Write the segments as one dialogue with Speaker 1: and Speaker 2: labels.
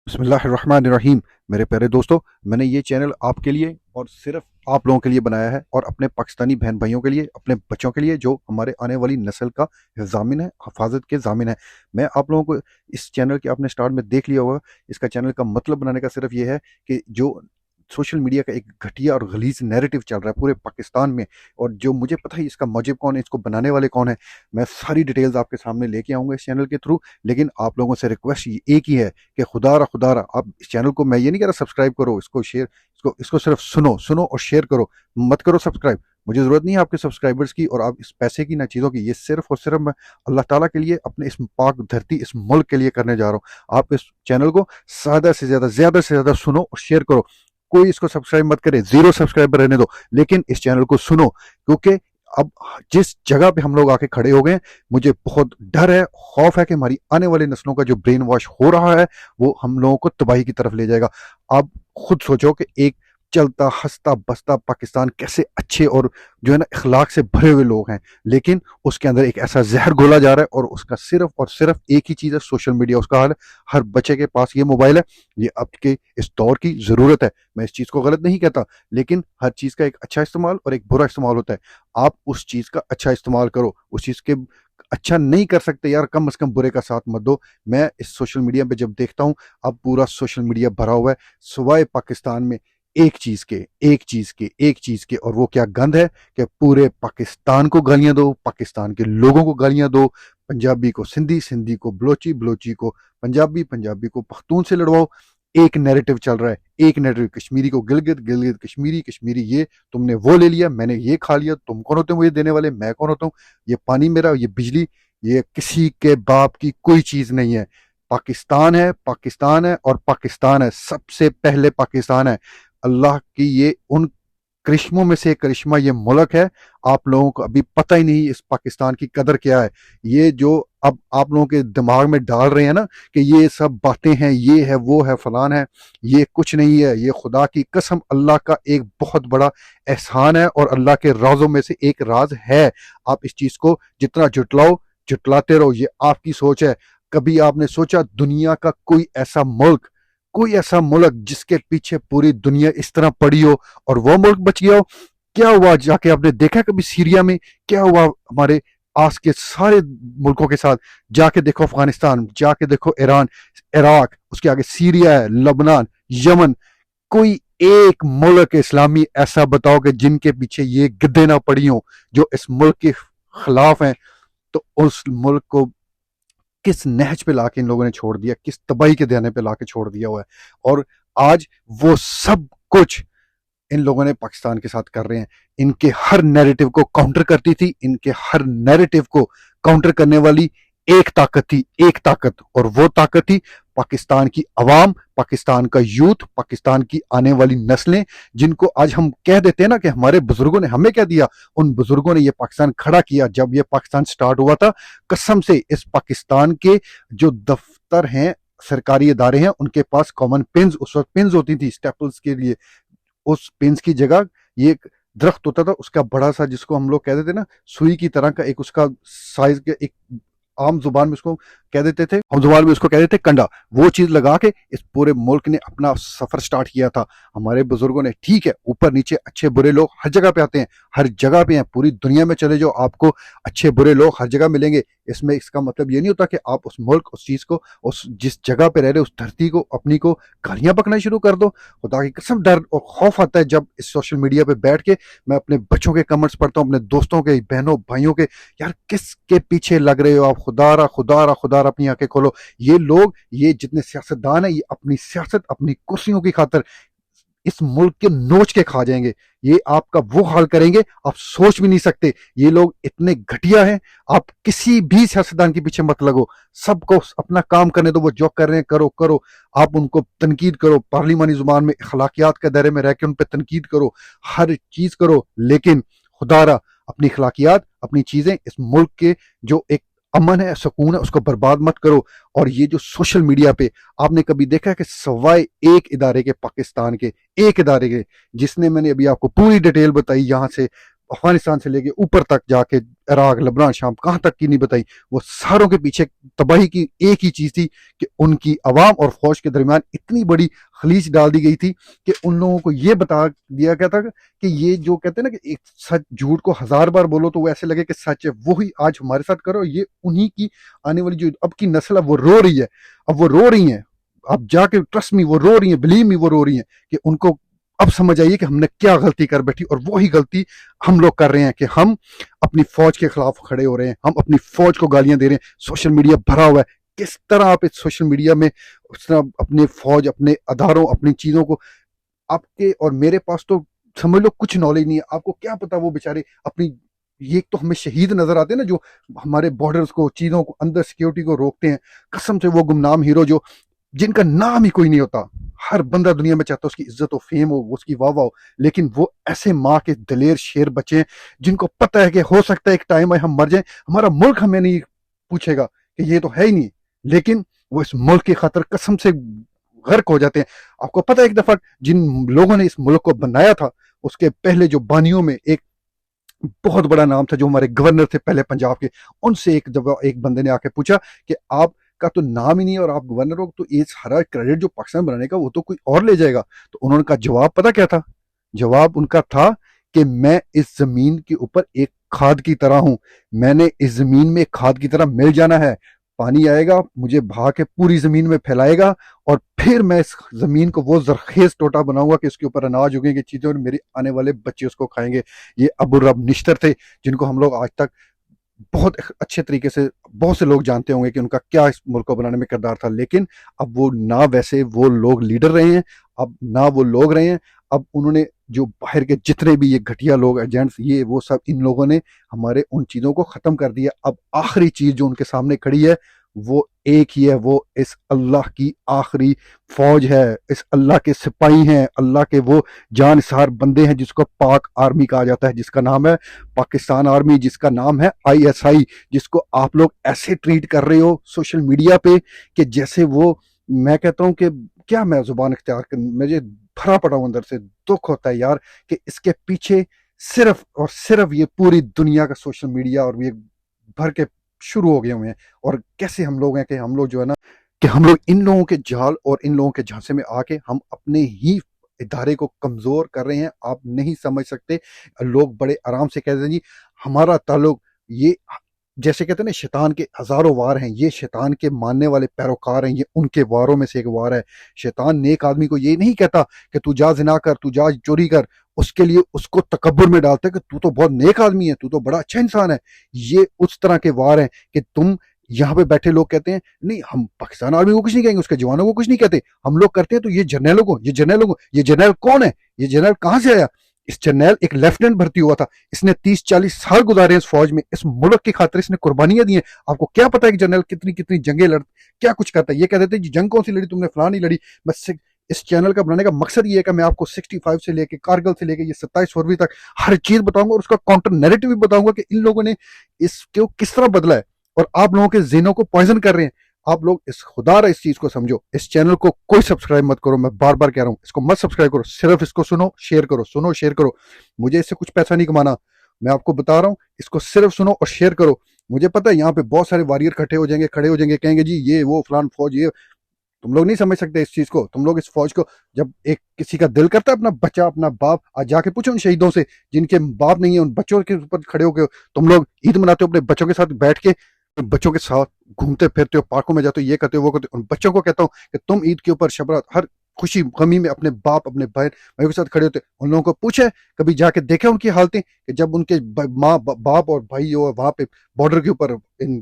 Speaker 1: بسم اللہ الرحمن الرحیم میرے پیارے دوستوں، میں نے یہ چینل آپ کے لیے اور صرف آپ لوگوں کے لیے بنایا ہے، اور اپنے پاکستانی بہن بھائیوں کے لیے، اپنے بچوں کے لیے جو ہمارے آنے والی نسل کا ضامن ہے، حفاظت کے ضامن ہے۔ میں آپ لوگوں کو اس چینل کے، آپ نے سٹارٹ میں دیکھ لیا ہوگا، اس کا چینل کا مطلب بنانے کا صرف یہ ہے کہ جو سوشل میڈیا کا ایک گھٹیا اور غلیظ نیریٹو چل رہا ہے پورے پاکستان میں، اور جو مجھے پتہ ہے اس کا موجب کون ہے، اس کو بنانے والے کون ہیں، میں ساری ڈیٹیلز آپ کے سامنے لے کے آؤں گا اس چینل کے تھرو۔ لیکن آپ لوگوں سے ریکویسٹ ایک ہی ہے کہ خدا را آپ اس چینل کو، میں یہ نہیں کہہ رہا سبسکرائب کرو، اس کو شیئر، اس کو صرف سنو اور شیئر کرو، مت کرو سبسکرائب۔ مجھے ضرورت نہیں ہے آپ کے سبسکرائبرز کی اور آپ اس پیسے کی، نہ چیزوں کی، یہ صرف اور صرف میں اللہ تعالیٰ کے لیے، اپنے اس پاک دھرتی، اس ملک کے لیے کرنے جا رہا ہوں۔ آپ اس چینل کو زیادہ سے زیادہ سنو اور شیئر کرو۔ کوئی اس کو سبسکرائب مت کرے، 0 سبسکرائبر رہنے دو، لیکن اس چینل کو سنو، کیونکہ اب جس جگہ پہ ہم لوگ آ کے کھڑے ہو گئے، مجھے بہت ڈر ہے، خوف ہے کہ ہماری آنے والی نسلوں کا جو برین واش ہو رہا ہے وہ ہم لوگوں کو تباہی کی طرف لے جائے گا۔ آپ خود سوچو کہ ایک چلتا ہنستا بستا پاکستان کیسے اچھے اور جو ہے نا اخلاق سے بھرے ہوئے لوگ ہیں، لیکن اس کے اندر ایک ایسا زہر گھولا جا رہا ہے، اور اس کا صرف اور صرف ایک ہی چیز ہے، سوشل میڈیا اس کا حال ہے۔ ہر بچے کے پاس یہ موبائل ہے، یہ اب کے اس دور کی ضرورت ہے۔ میں اس چیز کو غلط نہیں کہتا، لیکن ہر چیز کا ایک اچھا استعمال اور ایک برا استعمال ہوتا ہے۔ آپ اس چیز کا اچھا استعمال کرو، اس چیز کے اچھا نہیں کر سکتے یار، کم از کم برے کا ساتھ مت دو۔ میں اس سوشل میڈیا پہ جب دیکھتا ہوں، اب پورا سوشل میڈیا بھرا ہوا ہے سوائے پاکستان میں ایک چیز کے، اور وہ کیا گند ہے کہ پورے پاکستان کو گالیاں دو، پاکستان کے لوگوں کو گالیاں دو، پنجابی کو سندھی، سندھی کو بلوچی، بلوچی کو پنجابی، پنجابی کو پختون سے لڑواؤ۔ ایک نیریٹو چل رہا ہے، ایک نیریٹو، کشمیری کو گلگت، گلگت کشمیری، کشمیری یہ تم نے وہ لے لیا، میں نے یہ کھا لیا، تم کون ہوتے ہو مجھے دینے والے، میں کون ہوتا ہوں، یہ پانی میرا، یہ بجلی، یہ کسی کے باپ کی کوئی چیز نہیں ہے۔ پاکستان ہے، پاکستان ہے اور پاکستان ہے، سب سے پہلے پاکستان ہے۔ اللہ کی یہ ان کرشموں میں سے ایک کرشمہ یہ ملک ہے۔ آپ لوگوں کو ابھی پتہ ہی نہیں اس پاکستان کی قدر کیا ہے۔ یہ جو اب آپ لوگوں کے دماغ میں ڈال رہے ہیں نا کہ یہ سب باتیں ہیں، یہ ہے، وہ ہے، فلان ہے، یہ کچھ نہیں ہے۔ یہ خدا کی قسم اللہ کا ایک بہت بڑا احسان ہے، اور اللہ کے رازوں میں سے ایک راز ہے۔ آپ اس چیز کو جتنا جٹلاؤ، جٹلاتے رہو، یہ آپ کی سوچ ہے۔ کبھی آپ نے سوچا دنیا کا کوئی ایسا ملک جس کے پیچھے پوری دنیا اس طرح پڑی ہو اور وہ ملک بچ گیا ہو؟ کیا ہوا جا کے آپ نے دیکھا کبھی سیریا میں کیا ہوا؟ ہمارے آس کے سارے ملکوں کے ساتھ جا کے دیکھو، افغانستان جا کے دیکھو، ایران، عراق، اس کے آگے سیریا ہے، لبنان، یمن، کوئی ایک ملک اسلامی ایسا بتاؤ کہ جن کے پیچھے یہ گدے نہ پڑی ہوں جو اس ملک کے خلاف ہیں۔ تو اس ملک کو کس نہج پہ لا کے ان لوگوں نے چھوڑ دیا، کس تباہی کے دیانے پہ لا کے چھوڑ دیا ہوا ہے، اور آج وہ سب کچھ ان لوگوں نے پاکستان کے ساتھ کر رہے ہیں۔ ان کے ہر نیریٹو کو کاؤنٹر کرتی تھی، ان کے ہر نیریٹو کو کاؤنٹر کرنے والی ایک طاقت تھی، ایک طاقت، اور وہ طاقت تھی پاکستان کی عوام، پاکستان کا یوتھ، پاکستان کی آنے والی نسلیں، جن کو آج ہم کہہ دیتے ہیں نا کہ ہمارے بزرگوں نے ہمیں کہہ دیا۔ ان بزرگوں نے یہ پاکستان کھڑا کیا جب یہ پاکستان سٹارٹ ہوا تھا۔ قسم سے اس پاکستان کے جو دفتر ہیں، سرکاری ادارے ہیں، ان کے پاس کامن پنز، اس وقت پنز ہوتی تھی سٹیپلز کے لیے، اس پنس کی جگہ یہ ایک درخت ہوتا تھا، اس کا بڑا سا، جس کو ہم لوگ کہہ دیتے نا سوئی کی طرح کا، ایک اس کا سائز کے، ایک عام زبان میں اس کو کہہ دیتے تھے، ہم زبان میں اس کو کہہ دیتے کنڈا، وہ چیز لگا کے اس پورے ملک نے اپنا سفر سٹارٹ کیا تھا ہمارے بزرگوں نے۔ ٹھیک ہے، اوپر نیچے اچھے برے لوگ ہر جگہ پہ آتے ہیں، ہر جگہ پہ ہیں، پوری دنیا میں چلے جاؤ آپ کو اچھے برے لوگ ہر جگہ ملیں گے۔ اس کا مطلب یہ نہیں ہوتا کہ آپ اس ملک، اس چیز کو، اس جس جگہ پہ رہ رہے، اس دھرتی کو، اپنی کو گالیاں بکنا شروع کر دو۔ خدا کی قسم ڈر اور خوف آتا ہے جب اس سوشل میڈیا پہ بیٹھ کے میں اپنے بچوں کے کمنٹس پڑھتا ہوں، اپنے دوستوں کے، بہنوں بھائیوں کے، یار کس کے پیچھے لگ رہے ہو آپ؟ خدا را اپنی آنکھیں کھولو۔ یہ لوگ، یہ جتنے سیاستدان ہیں، یہ اپنی سیاست، اپنی کرسیوں کی خاطر اس ملک کے نوچ کے کھا جائیں گے۔ یہ آپ کا وہ حال کریں گے آپ سوچ بھی نہیں سکتے۔ یہ لوگ اتنے گھٹیا ہیں، آپ کسی بھی سیاستدان کے پیچھے مت لگو، سب کو اپنا کام کرنے دو، وہ جو کر رہے ہیں کرو۔ آپ ان کو تنقید کرو، پارلیمانی زبان میں، اخلاقیات کے دائرے میں رہ کے ان پہ تنقید کرو، ہر چیز کرو، لیکن خدا را اپنی اخلاقیات، اپنی چیزیں، اس ملک کے جو ایک امن ہے، سکون ہے، اس کو برباد مت کرو۔ اور یہ جو سوشل میڈیا پہ آپ نے کبھی دیکھا ہے کہ سوائے ایک ادارے کے، پاکستان کے ایک ادارے کے، جس نے، میں نے ابھی آپ کو پوری ڈیٹیل بتائی یہاں سے افغانستان سے لے کے اوپر تک جا کے عراق، لبنان، شام کہاں تک کی نہیں بتائی، وہ ساروں کے پیچھے تباہی کی ایک ہی چیز تھی کہ ان کی عوام اور فوج کے درمیان اتنی بڑی خلیج ڈال دی گئی تھی کہ ان لوگوں کو یہ بتا دیا گیا تھا کہ یہ جو کہتے ہیں نا کہ ایک سچ جھوٹ کو 1000 بار بولو تو وہ ایسے لگے کہ سچ ہے، وہی آج ہمارے ساتھ کرو. یہ انہی کی آنے والی جو اب کی نسل ہے وہ رو رہی ہے، اب وہ رو رہی ہیں، اب جا کے ٹرسٹ می وہ رو رہی ہیں، بلیو می وہ رو رہی ہیں کہ ان کو اب سمجھ آئیے کہ ہم نے کیا غلطی کر بیٹھی، اور وہی غلطی ہم لوگ کر رہے ہیں کہ ہم اپنی فوج کے خلاف کھڑے ہو رہے ہیں، ہم اپنی فوج کو گالیاں دے رہے ہیں. سوشل میڈیا بھرا ہوا ہے، کس طرح آپ اس سوشل میڈیا میں اس طرح اپنے فوج، اپنے اداروں، اپنی چیزوں کو، آپ کے اور میرے پاس تو سمجھ لو کچھ نالج نہیں ہے. آپ کو کیا پتا وہ بیچارے اپنی، یہ تو ہمیں شہید نظر آتے ہیں نا جو ہمارے بارڈرز کو، چیزوں کو، اندر سیکیورٹی کو روکتے ہیں. قسم سے وہ گمنام ہیرو جو جن کا نام ہی کوئی نہیں ہوتا، ہر بندہ دنیا میں چاہتا ہے اس کی عزت و فیم ہو، اس کی واہ واہ ہو، لیکن وہ ایسے ماں کے دلیر شیر بچے ہیں جن کو پتہ ہے کہ ہو سکتا ہے ایک ٹائم آئے ہم مر جائیں، ہمارا ملک ہمیں نہیں پوچھے گا کہ یہ تو ہے ہی نہیں، لیکن وہ اس ملک کی خاطر قسم سے غرق ہو جاتے ہیں. آپ کو پتہ ہے ایک دفعہ جن لوگوں نے اس ملک کو بنایا تھا، اس کے پہلے جو بانیوں میں ایک بہت بڑا نام تھا جو ہمارے گورنر تھے پہلے پنجاب کے، ان سے ایک دفعہ ایک بندے نے آ کے پوچھا کہ آپ کا تو نام ہی نہیں ہے اور آپ گورنر ہو، تو یہ سارا کریڈٹ جو پاکستان بنانے کا وہ تو کوئی اور لے جائے گا. تو انہوں نے کہا جواب پتہ کیا تھا؟ جواب ان کا تھا کہ میں اس زمین کے اوپر ایک کھاد کی طرح ہوں، میں نے اس زمین میں ایک کھاد کی طرح مل جانا ہے، پانی آئے گا مجھے بہا کے پوری زمین میں پھیلائے گا، اور پھر میں اس زمین کو وہ زرخیز ٹوٹا بناؤں گا کہ اس کے اوپر اناج اگیں گے، چیزیں، اور میرے آنے والے بچے اس کو کھائیں گے. یہ ابو رب نشتر تھے جن کو ہم لوگ آج تک بہت اچھے طریقے سے بہت سے لوگ جانتے ہوں گے کہ ان کا کیا اس ملک کو بنانے میں کردار تھا. لیکن اب وہ نہ ویسے وہ لوگ لیڈر رہے ہیں، اب نہ وہ لوگ رہے ہیں. اب انہوں نے جو باہر کے جتنے بھی یہ گھٹیا لوگ، ایجنٹس، یہ وہ سب، ان لوگوں نے ہمارے ان چیزوں کو ختم کر دیا. اب آخری چیز جو ان کے سامنے کھڑی ہے وہ ایک ہی ہے، وہ اس اللہ کی آخری فوج ہے، اس اللہ کے سپاہی ہیں، اللہ کے وہ جان نثار بندے ہیں جس کو پاک آرمی کہا جاتا ہے، جس کا نام ہے پاکستان آرمی، جس کا نام ہے ISI، جس کو آپ لوگ ایسے ٹریٹ کر رہے ہو سوشل میڈیا پہ کہ جیسے وہ، میں کہتا ہوں کہ کیا میں زبان اختیار کر، مجھے بھرا پڑا ہوں اندر سے، دکھ ہوتا ہے یار کہ اس کے پیچھے صرف اور صرف یہ پوری دنیا کا سوشل میڈیا اور یہ بھر کے شروع ہو گئے ہوئے ہیں. اور کیسے ہم لوگ ہیں کہ ہم لوگ جو ہے نا کہ ہم لوگ ان لوگوں کے جال اور ان لوگوں کے جھانسے میں آ کے ہم اپنے ہی ادارے کو کمزور کر رہے ہیں. آپ نہیں سمجھ سکتے. لوگ بڑے آرام سے کہتے ہیں جی ہمارا تعلق، یہ جیسے کہتے ہیں نا شیطان کے ہزاروں وار ہیں، یہ شیطان کے ماننے والے پیروکار ہیں، یہ ان کے واروں میں سے ایک وار ہے. شیطان نیک آدمی کو یہ نہیں کہتا کہ تو جا زنا کر، تو جا چوری کر، اس کے لیے اس کو تکبر میں ڈالتا ہے کہ تو بہت نیک آدمی ہے، تو بڑا اچھا انسان ہے. یہ اس طرح کے وار ہیں کہ تم یہاں پہ بیٹھے لوگ کہتے ہیں نہیں ہم پاکستان آرمی کو کچھ نہیں کہیں گے، اس کے جوانوں کو کچھ نہیں کہتے، ہم لوگ کرتے ہیں تو یہ جرنیلوں کو، یہ جرنیلوں کو. یہ جرنیل کون ہے؟ یہ جرنیل کہاں سے آیا؟ اس جرنیل ایک لیفٹیننٹ بھرتی ہوا تھا، اس نے 30-40 سال گزارے اس فوج میں، اس ملک کی خاطر اس نے قربانیاں دی ہیں. آپ کو کیا پتا ہے کہ جرنیل کتنی جنگیں لڑ، کیا کچھ کرتا ہے؟ یہ کہہ دیتے ہیں جی جنگ کون سی لڑی تم نے، فلاں نہیں لڑی. بس اس چینل کا بنانے کا مقصد یہ ہے کہ میں آپ کو 65 سے لے کے کارگل سے لے کے یہ 27 فروری تک ہر چیز بتاؤں گا، اور اس کا کاؤنٹر نیریٹو بھی بتاؤں گا کہ ان لوگوں نے اس کو کس طرح بدلا ہے اور آپ لوگوں کے ذہنوں کو پوائزن کر رہے ہیں. آپ لوگ اس خدا را اس چیز کو سمجھو. اس چینل کو کوئی سبسکرائب مت کرو، میں بار بار کہہ رہا ہوں اس کو مت سبسکرائب کرو، صرف اس کو سنو، شیئر کرو، سنو شیئر کرو. مجھے اس سے کچھ پیسہ نہیں کمانا، میں آپ کو بتا رہا ہوں اس کو صرف سنو اور شیئر کرو. مجھے پتہ ہے یہاں پہ بہت سارے وارئر کھڑے ہو جائیں گے کہیں گے جی یہ وہ فلان فوج، یہ تم لوگ نہیں سمجھ سکتے اس چیز کو. تم لوگ اس فوج کو، جب ایک کسی کا دل کرتا ہے اپنا بچہ، اپنا باپ، آج جا کے پوچھو ان شہیدوں سے جن کے باپ نہیں ہیں، ان بچوں کے اوپر کھڑے ہو کے تم لوگ عید مناتے ہو، اپنے بچوں کے ساتھ بیٹھ کے بچوں کے ساتھ گھومتے پھرتے ہو، پارکوں میں جاتے ہو، یہ کرتے ہو وہ کرتے ہو. ان بچوں کو کہتا ہوں کہ تم عید کے اوپر شبرات ہر خوشی غمی میں اپنے باپ، اپنے بھائیوں کے ساتھ کھڑے ہوتے. ان لوگوں کو پوچھے، کبھی جا کے دیکھے ان کی حالتیں کہ جب ان کے ماں باپ اور بھائی وہاں پہ بارڈر کے اوپر ان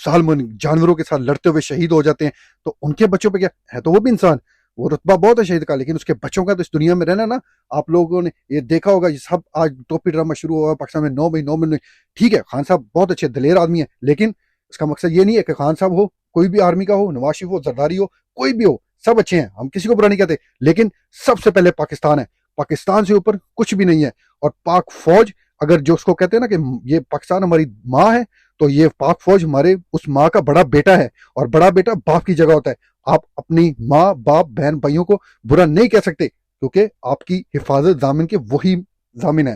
Speaker 1: ظالم جانوروں کے ساتھ لڑتے ہوئے شہید ہو جاتے ہیں، تو ان کے بچوں پہ کیا ہے؟ تو وہ بھی انسان، وہ رتبہ بہت ہے شہید کا، لیکن اس کے بچوں کا تو اس دنیا میں رہنا نا. آپ لوگوں نے یہ دیکھا ہوگا، یہ سب آج ٹوپی ڈرامہ شروع ہوا پاکستان میں 9 مہینے. ٹھیک ہے خان صاحب بہت اچھے دلیر آدمی ہیں، لیکن اس کا مقصد یہ نہیں ہے کہ خان صاحب ہو، کوئی بھی آرمی کا ہو، نواز شریف ہو، زرداری ہو، کوئی بھی ہو، سب اچھے ہیں، ہم کسی کو برا نہیں کہتے، لیکن سب سے پہلے پاکستان ہے. پاکستان سے اوپر کچھ بھی نہیں ہے. اور پاک فوج، اگر جو اس کو کہتے ہیں نا کہ یہ پاکستان ہماری ماں ہے، تو یہ پاک فوج ہمارے اس ماں کا بڑا بیٹا ہے، اور بڑا بیٹا باپ کی جگہ ہوتا ہے. آپ اپنی ماں باپ بہن بھائیوں کو برا نہیں کہہ سکتے کیونکہ آپ کی حفاظت ضامن کے وہی ضامن ہے.